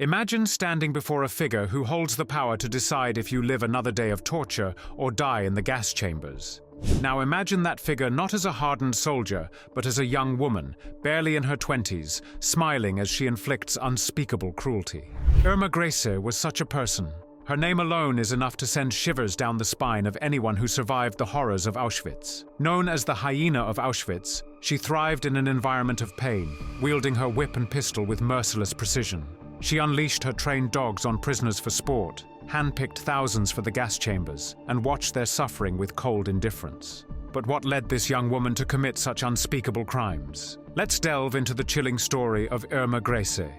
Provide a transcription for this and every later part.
Imagine standing before a figure who holds the power to decide if you live another day of torture or die in the gas chambers. Now imagine that figure not as a hardened soldier, but as a young woman, barely in her 20s, smiling as she inflicts unspeakable cruelty. Irma Grese was such a person. Her name alone is enough to send shivers down the spine of anyone who survived the horrors of Auschwitz. Known as the Hyena of Auschwitz, she thrived in an environment of pain, wielding her whip and pistol with merciless precision. She unleashed her trained dogs on prisoners for sport, handpicked thousands for the gas chambers, and watched their suffering with cold indifference. But what led this young woman to commit such unspeakable crimes? Let's delve into the chilling story of Irma Grese.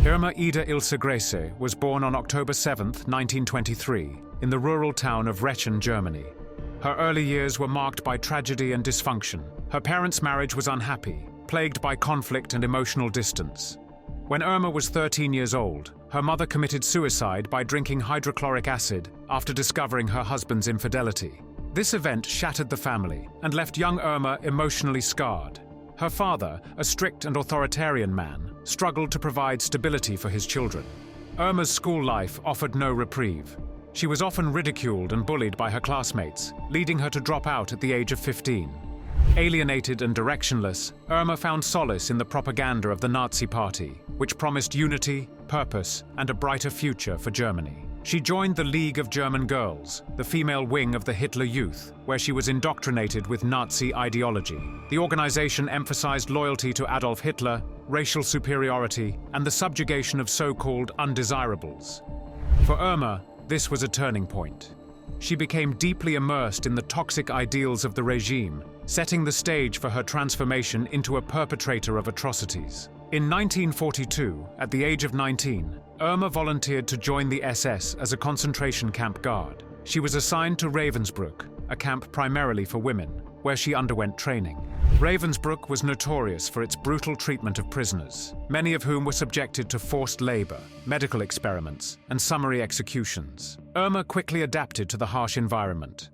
Irma Ida Ilse Grese was born on October 7, 1923, in the rural town of Rechen, Germany. Her early years were marked by tragedy and dysfunction. Her parents' marriage was unhappy, plagued by conflict and emotional distance. When Irma was 13 years old, her mother committed suicide by drinking hydrochloric acid after discovering her husband's infidelity. This event shattered the family and left young Irma emotionally scarred. Her father, a strict and authoritarian man, struggled to provide stability for his children. Irma's school life offered no reprieve. She was often ridiculed and bullied by her classmates, leading her to drop out at the age of 15. Alienated and directionless, Irma found solace in the propaganda of the Nazi Party, which promised unity, purpose, and a brighter future for Germany. She joined the League of German Girls, the female wing of the Hitler Youth, where she was indoctrinated with Nazi ideology. The organization emphasized loyalty to Adolf Hitler, racial superiority, and the subjugation of so-called undesirables. For Irma, this was a turning point. She became deeply immersed in the toxic ideals of the regime, setting the stage for her transformation into a perpetrator of atrocities. In 1942, at the age of 19, Irma volunteered to join the SS as a concentration camp guard. She was assigned to Ravensbrück, a camp primarily for women, where she underwent training. Ravensbrück was notorious for its brutal treatment of prisoners, many of whom were subjected to forced labor, medical experiments, and summary executions. Irma quickly adapted to the harsh environment.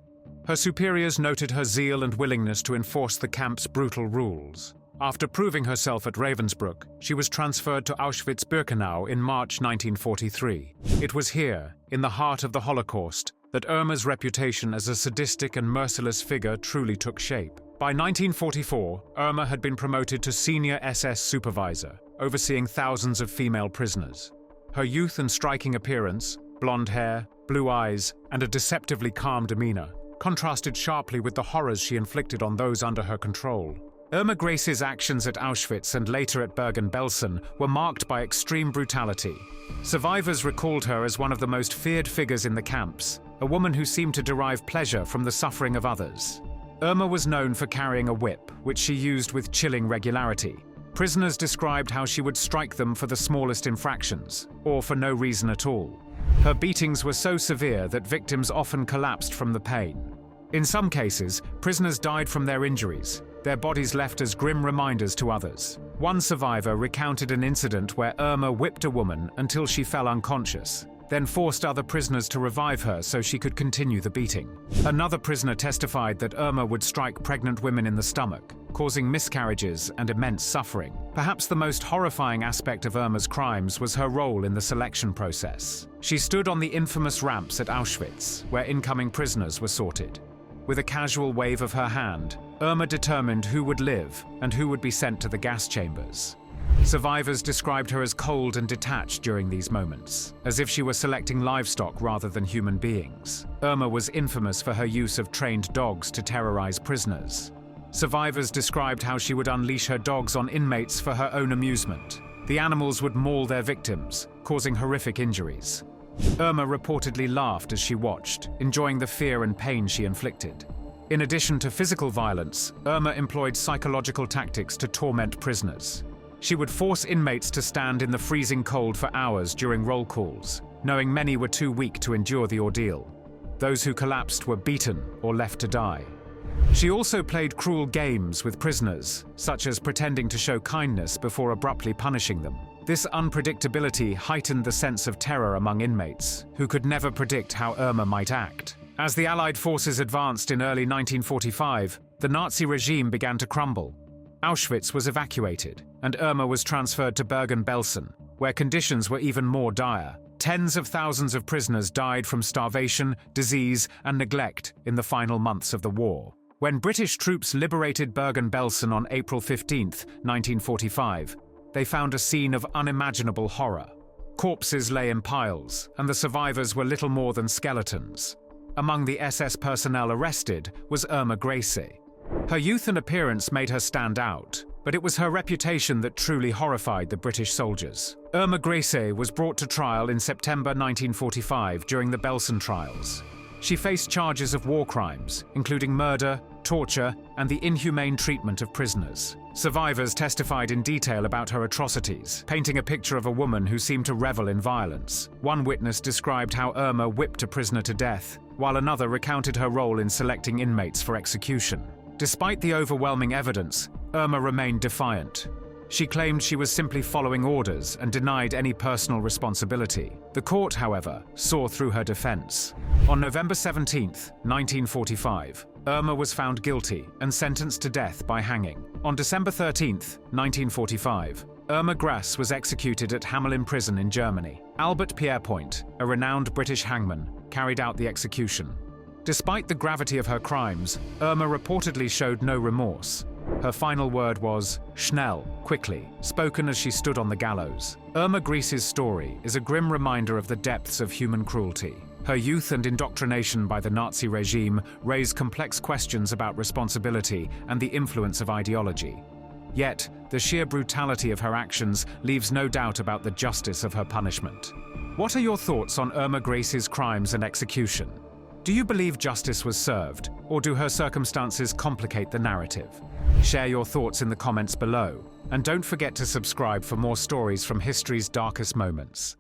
Her superiors noted her zeal and willingness to enforce the camp's brutal rules. After proving herself at Ravensbrück, she was transferred to Auschwitz-Birkenau in March 1943. It was here, in the heart of the Holocaust, that Irma's reputation as a sadistic and merciless figure truly took shape. By 1944, Irma had been promoted to senior SS supervisor, overseeing thousands of female prisoners. Her youth and striking appearance, blonde hair, blue eyes, and a deceptively calm demeanor, contrasted sharply with the horrors she inflicted on those under her control. Irma Grese's actions at Auschwitz and later at Bergen-Belsen were marked by extreme brutality. Survivors recalled her as one of the most feared figures in the camps, a woman who seemed to derive pleasure from the suffering of others. Irma was known for carrying a whip, which she used with chilling regularity. Prisoners described how she would strike them for the smallest infractions, or for no reason at all. Her beatings were so severe that victims often collapsed from the pain. In some cases, prisoners died from their injuries, their bodies left as grim reminders to others. One survivor recounted an incident where Irma whipped a woman until she fell unconscious, then forced other prisoners to revive her so she could continue the beating. Another prisoner testified that Irma would strike pregnant women in the stomach, causing miscarriages and immense suffering. Perhaps the most horrifying aspect of Irma's crimes was her role in the selection process. She stood on the infamous ramps at Auschwitz, where incoming prisoners were sorted. With a casual wave of her hand, Irma determined who would live and who would be sent to the gas chambers. Survivors described her as cold and detached during these moments, as if she were selecting livestock rather than human beings. Irma was infamous for her use of trained dogs to terrorize prisoners. Survivors described how she would unleash her dogs on inmates for her own amusement. The animals would maul their victims, causing horrific injuries. Irma reportedly laughed as she watched, enjoying the fear and pain she inflicted. In addition to physical violence, Irma employed psychological tactics to torment prisoners. She would force inmates to stand in the freezing cold for hours during roll calls, knowing many were too weak to endure the ordeal. Those who collapsed were beaten or left to die. She also played cruel games with prisoners, such as pretending to show kindness before abruptly punishing them. This unpredictability heightened the sense of terror among inmates, who could never predict how Irma might act. As the Allied forces advanced in early 1945, the Nazi regime began to crumble. Auschwitz was evacuated, and Irma was transferred to Bergen-Belsen, where conditions were even more dire. Tens of thousands of prisoners died from starvation, disease, and neglect in the final months of the war. When British troops liberated Bergen-Belsen on April 15, 1945, they found a scene of unimaginable horror. Corpses lay in piles, and the survivors were little more than skeletons. Among the SS personnel arrested was Irma Grese. Her youth and appearance made her stand out, but it was her reputation that truly horrified the British soldiers. Irma Grese was brought to trial in September 1945 during the Belsen trials. She faced charges of war crimes, including murder, torture, and the inhumane treatment of prisoners. Survivors testified in detail about her atrocities, painting a picture of a woman who seemed to revel in violence. One witness described how Irma whipped a prisoner to death, while another recounted her role in selecting inmates for execution. Despite the overwhelming evidence, Irma remained defiant. She claimed she was simply following orders and denied any personal responsibility. The court, however, saw through her defense. On November 17, 1945, Irma was found guilty and sentenced to death by hanging. On December 13, 1945, Irma Grese was executed at Hamelin prison in Germany. Albert Pierrepoint, a renowned British hangman, carried out the execution. Despite the gravity of her crimes, Irma reportedly showed no remorse. Her final word was, "Schnell," quickly, spoken as she stood on the gallows. Irma Grese's story is a grim reminder of the depths of human cruelty. Her youth and indoctrination by the Nazi regime raised complex questions about responsibility and the influence of ideology. Yet, the sheer brutality of her actions leaves no doubt about the justice of her punishment. What are your thoughts on Irma Grese's crimes and execution? Do you believe justice was served, or do her circumstances complicate the narrative? Share your thoughts in the comments below, and don't forget to subscribe for more stories from history's darkest moments.